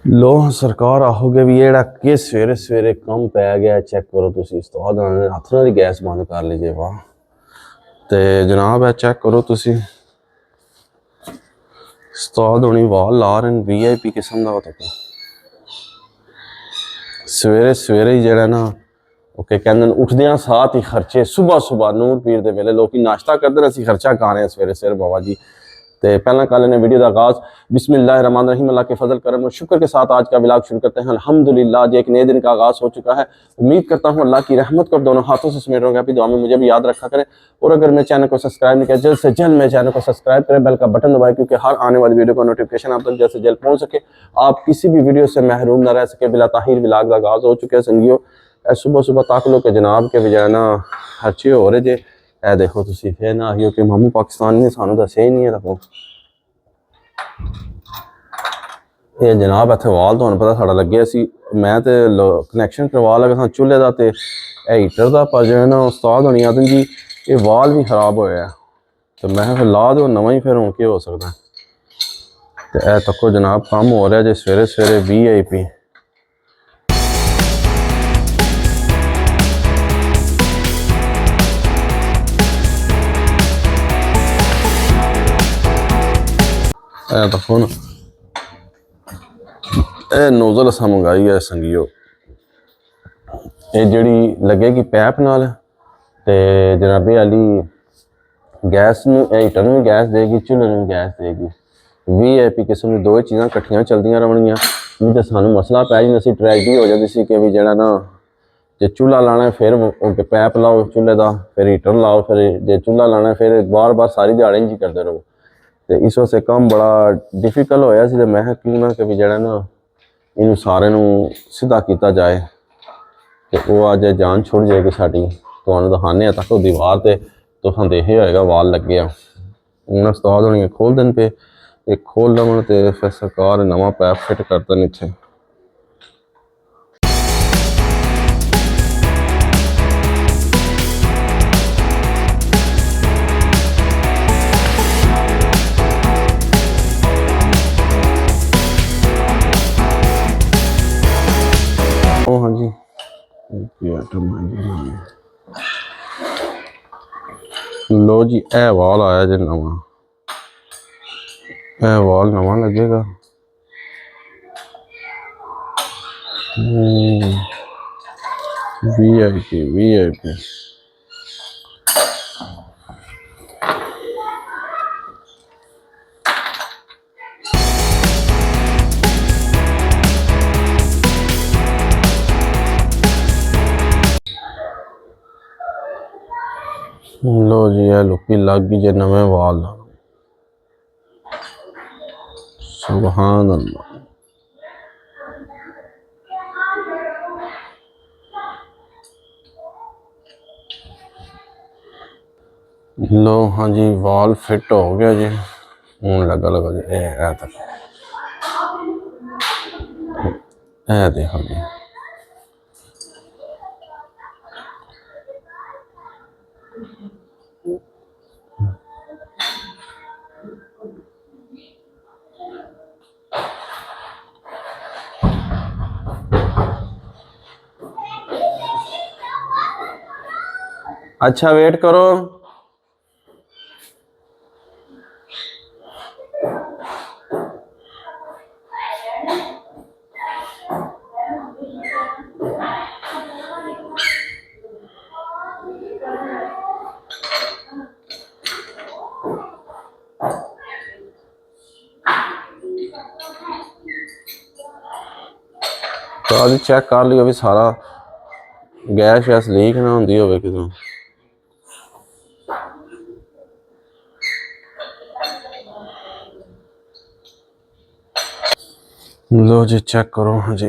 लो सरकार आहोगे भी ये कि सवेरे सवेरे कम पै गया चेक करो तुसी उस्ताद हथ नाल गैस बंद कर लीजिए वाह ते जनाब है चेक करो तुसी उस्ताद होनी वाल ला रहे VIP किस्म का तक सवेरे सवेरे ही जड़ा ना ओके कहते उठद्या साथ ही खर्चे सुबह सुबह नूर पीर दे वेले लोग नाश्ता करते असीं खर्चा कर रहे हैं सवेरे सवेरे बाबा जी। तो पहला कल ने वीडियो का आगाज बिस्मिल्लाहिर्रहमानिर्रहीम अल्लाह के फजल करम और शुक्र के साथ आज का व्लॉग शुरू करते हैं। अल्हम्दुलिल्लाह आज एक नए दिन का आगाज हो चुका है। उम्मीद करता हूँ अल्लाह की रहमत को दोनों हाथों से समेट रहा हूँ। दुआ में मुझे भी याद रखा करें और अगर मेरे चैनल को सब्सक्राइब नहीं किया जल्द से जल्द मेरे चैनल को सब्सक्राइब करें, बेल का बटन दबाएं क्योंकि हर आने वाली वीडियो का नोटिफिकेशन आप तक जल्द से जल्द पहुँच सके, आप किसी भी वीडियो से महरूम ना रह सके। बिला ताहिर व्लॉग का आगाज हो चुका है संगियो। सुबह सुबह तक लो के जनाब के भी ना खर्चे हो रहे जे ए देखो तुसी फिर ना आइयो कि मामू पाकिस्तान ने सानू दस्सिया ही नहीं है। देखो ये जनाब इतने वाल तुहानू पता साड़ा लगे सी मैं तो कनैक्शन करवा लगा था चूल्हे का तो हीटर का पर जो है ना उस्ताद होनी आदम जी ये वाल भी खराब होया तो मैं फिर ला दो नवा ही फिर हूँ क्या हो सकता। तो यह तको जनाब काम हो रहा जो सवेरे सवेरे VIP तको ना यह नोजल असा मंगाई है संगियो ये जड़ी लगेगी पैप नाल ते जनाबे वाली गैस हीटर में गैस देगी चूल्हे में गैस देगी। VIP किस्म की दो चीज़ां कट्ठियां चलदियां रहनियां नहीं तो सानू मसला पै जाना सी ट्रैजिडी हो जाती सी कि भी जड़ा ना जे चूल्हा लाना फिर पैप लाओ चूल्हे का फिर हीटर लाओ फिर जे चूल्हा लाना फिर बार बार सारी दिहाड़ी इंज करते रहो। तो इस वास्ते काम बड़ा डिफिकल्ट होया सी। मैं क्यों ना कि भी जड़ा ना इन सारे सीधा किया जाए तो वह अज जान छुड़ जाएगी साड़ी। तो दिखाने तक दीवार से तुम देखे होएगा वाल लगे हूँ उस्ताद होनी खोल देन पे एक खोल लवन तो फिर सरकार नवा पैप फिट कर देन इत्थे। ओ हाँ जी लो जी ए वाल आया जो नवा ए वाल नवा लगेगा। VIP लो जी है लुकी लग गई जो नवे वाल सुभान अल्लाह। लो हाँ जी वाल फिट हो गया जी हूँ लगा लगा जी ए तक ए देखो जी अच्छा वेट करो। तो अभी चेक कर लियो भी सारा गैस शैस लीक ना होंदी होवे कितों। लो जी चेक करो हाँ जी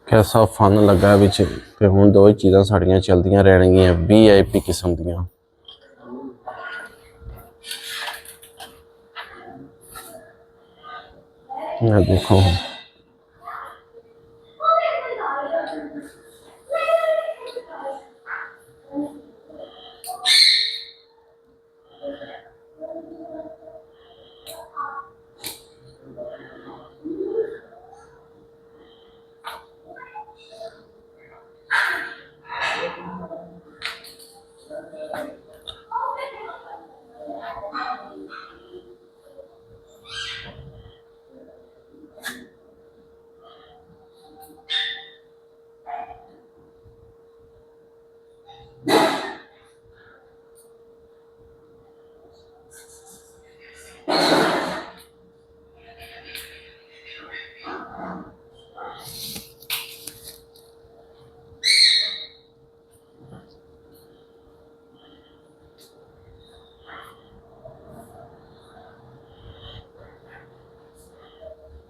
कैसा फन लगा बिच फिर हूँ दो ही चीज़ां साड़ियाँ चलदियां रहनियां VIP किस्म दियां। देखो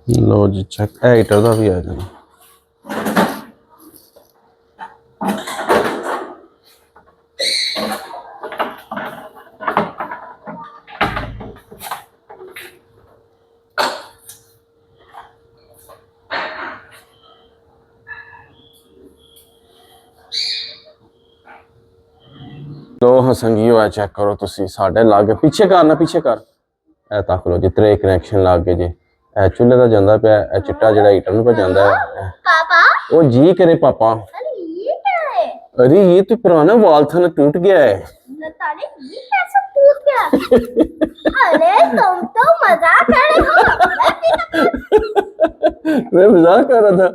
लो जी चेक ए हीटर का भी आ जाना। लो हाँ संगियो है चेक करो तुसी साढ़े लागे पीछे कर ना पीछे कर ए तक लो जितने कनैक्शन लाग गए जी ए चूल्हे का जाता पाया ए चिट्टा जड़ा हीटर में जाता है पापा ओ जी करे पापा अरे ये तो पुराना वाल था ना टूट गया है ताने ये कैसे टूट गया अरे तुम तो मजाक कर रहे हो मैं मजाक कर रहा था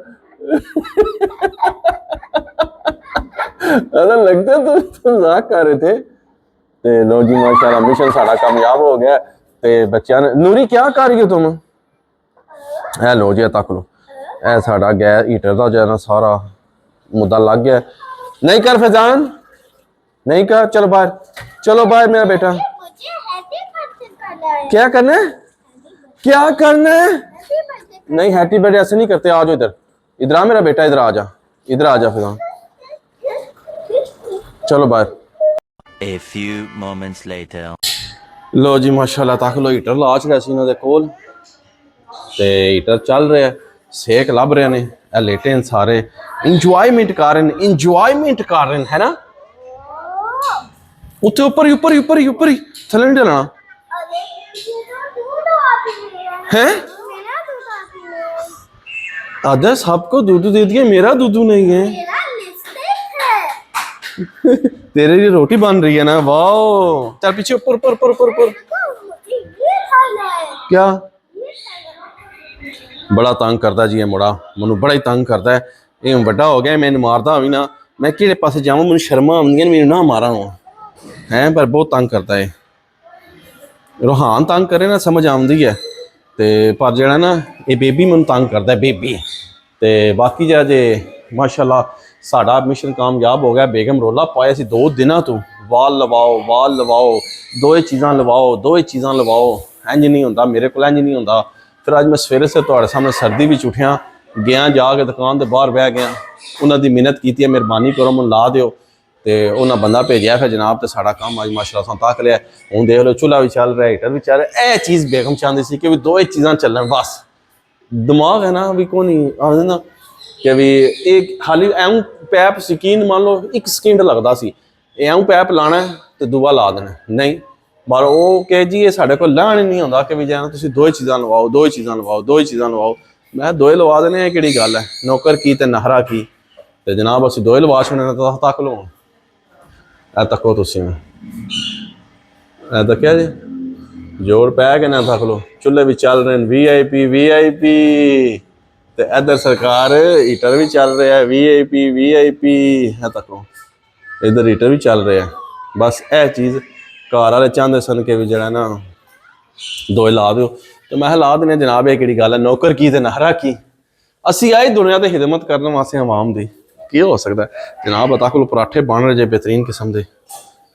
ऐसा लगता तो मजाक कर रहे थे ते लो जी माशाल्लाह मिशन साडा कामयाब हो गया ते बच्चों ने नूरी क्या कर रही हो तुम ए लो जी तक लो ए साडा गैस हीटर का जो है ना सारा मुद्दा लग गया नहीं कर फैजान नहीं कर चलो बाहर मेरा बेटा क्या करना है क्या करना है नहीं हैप्पी बर्थडे ऐसे नहीं करते आ जाओ इधर आ मेरा बेटा इधर आ जा फैजान चलो बाहर A few moments later. लो जी माशाल्लाह तक लो हीटर ला चुका सी इन्होंने कोल ते हीटर चल रहा है सेक लभ रहे ने लेटे हैं सारे इंजॉयमेंट कर रहे हैं है ना उत्थे ऊपर ही थले नहीं डलना है आधा सबको दूध दे दिया मेरा दूध नहीं है तेरे लिए रोटी बन रही है ना वाह चल पीछे ऊपर क्या बड़ा तंग करता जी ये मुड़ा मैं बड़ा ही तंग करता है ये बड़ा हो गया मैंने मारता भी ना मैं कि पास जावा मैं शर्मा आंदियां मेरे ना मारा हूँ हैं पर बहुत तंग करता है रूहान तंग करे ना समझ आती है तो पर जरा ना ये बेबी मैं तंग करता है बेबी तो बाकी जे माशाल्लाह साडा मिशन कामयाब हो गया बेगम रोला पाया सी 2 दिन तो वाल लवाओ दो ही चीज़ां लवाओ इंज नहीं होंदा मेरे को इंज नहीं होंदा फिर अज मैं सवेरे से तुहाडे सामने सर्दी भी उठिया गया जाके दुकान के बाहर बह गया उन्होंने मिन्नत की है मेहरबानी करो मैं ला दिओ तो उन्हें बंदा भेजा फिर जनाब तो साडा काम अज माशाल्लाह तक लिया हूँ देख लो चूल्हा भी चल रहा है हीटर भी चल रहा है यह चीज़ बेगम चाहती सी कि भी 2 ही चीज़ां चलन बस दिमाग है ना भी को नहीं आखदे ना कि भी एक खाली ऐं पैप यकीन मान लो 1 सेकंड लगता सी ऐं पैप लाना तो दूआ ला देना नहीं पर वो कह जी ये साढ़े को लाण ही नहीं होंदा कि भी जाना तुसीं 2 ही चीज़ां लवाओ मैं 2 ही लवा देने कि गल है नौकर की ते नहरा की तो जनाब असीं 2 ही लवा छुड़ने तक लो ए तको तुसीं ए तक्या जी जोड़ पै गए ना तक लो चूल्हे भी चल रहे हैं VIP ते इधर सरकार हीटर भी चल रहा है VIP है तको इधर हीटर भी चल रहा है बस यह चीज़ घर वाले चाहते सन कि भी जरा ना 2 ही ला दो तो मैं ला देने जनाब ये कि गल है नौकर की ते नहरा की असी आई दुनिया की खिदमत करने वास्ते आवाम की हो सकता है जनाब तक पराठे बन रहे जे बेहतरीन किस्म के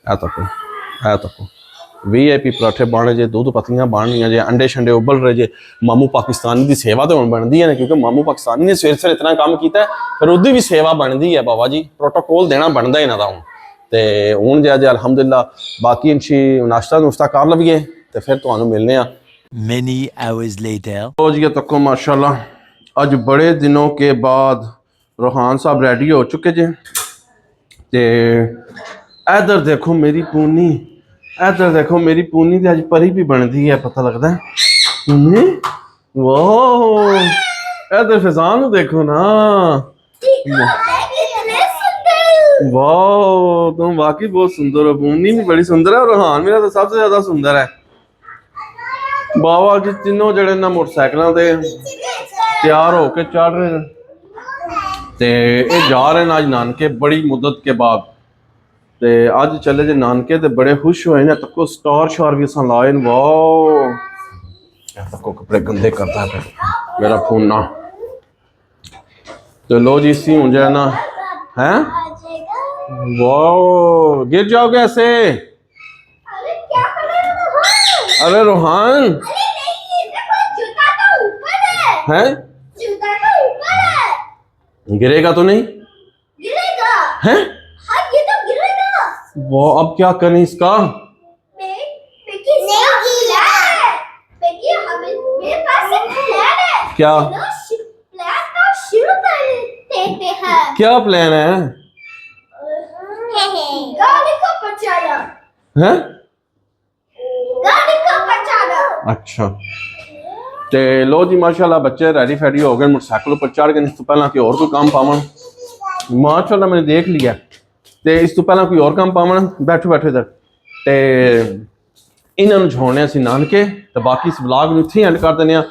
है तको VIP पराठे बन रहे जे दूध पत्तियां बन रही जे अंडे शंडे उबल रहे जे मामू पाकिस्तानी की सेवा तो हम बनती है ना क्योंकि मामू पाकिस्तानी ने सवेरे इतना काम किया फिर उसकी भी सेवा बनती है बाबा जी प्रोटोकॉल देना बनता इन्हों का हूँ तो हूँ जे अलहमदुलिल्लाह बाकी इंशी नाश्ता नुश्ता कर लवीए तो फिर तुम्हें मिलने Many hours later. जी तको माशाल्लाह अज बड़े दिनों के बाद रूहान साहब रेडी हो चुके जे ते इधर देखो मेरी पूनी अज परी भी बनती है पता लगता है वाह इधर फैजान देखो ना वाह तुम वाकई बहुत सुंदर हो पूनी भी बड़ी सुंदर है और रूहान मेरा तो सबसे ज्यादा सुंदर है बाबा जी तीनों जड़े ना मोटरसाइकिलों से तैयार होके चढ़ रहे हैं ते ये जा रहे हैं अज नानके बड़ी मुद्दत के बाद ते अज चले जे नानके ते बड़े खुश होए ने तको स्टार शार भी असां लाए वाह तको कपड़े गंदे करता है मेरा फोन ना तो लो जी इसी हूँ जाए ना है वाह गिर जाओगे ऐसे अरे रूहान हैं? जूता का ऊपर है। गिरेगा तो नहीं? गिरेगा। हैं? हाँ ये तो गिरेगा। वो अब क्या करें इसका? पेकी हमें मेरे पास एक प्लान है। क्या? प्लान का शुरू करते हैं। क्या प्लान है? गाड़ी को बचाना। हैं? गाड़ी को बचाना। अच्छा ते लो जी माशाल्लाह बच्चे रेडी फेडी हो गए मोटरसाइकिल पर चढ़ गए। इस तो पहला कि और कोई काम पावन माशाल्लाह मैंने देख लिया ते इस तो पहला कोई और काम पावन बैठो बैठो इधर ते इन्होंने छोड़ने असी नानके तो बाकी इस ब्लॉग में इत्थे एंड कर देने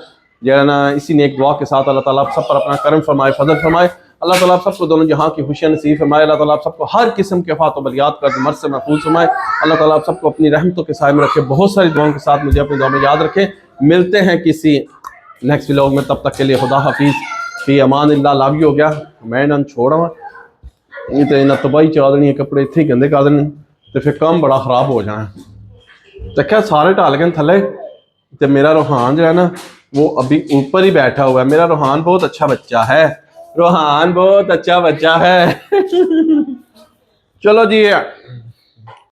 जरा ना इसी नेक दुआ के साथ अल्लाह ताला आप सब पर अपना करम फरमाए फजल फरमाए। अल्लाह ताला आप सबको दोनों जहां की खुशियां नसीब फरमाए। अल्लाह ताला आप सबको हर किस्म के फात बलियात कर मर्द से महफूज फरमाए। अल्लाह ताला आप सबको अपनी रहमतों के साए में रखे। बहुत सारी दुआओं के साथ मुझे अपनी दुआ में याद रखें। मिलते हैं किसी नेक्स्ट व्लॉग में, तब तक के लिए खुदा हाफिज़ फी अमान अल्लाह। लाभ हो गया मैं इन्होंने छोड़ा ये तो इन्हें तबाही चा देनी है कपड़े इत्थे ही गंदे कर देने तो फिर काम बड़ा खराब हो जाना। देखा सारे ढाल गए थले तो मेरा रूहान जो है ना वो अभी ऊपर ही बैठा हुआ है। मेरा रूहान बहुत अच्छा बच्चा है। रूहान बहुत अच्छा बच्चा है। चलो जी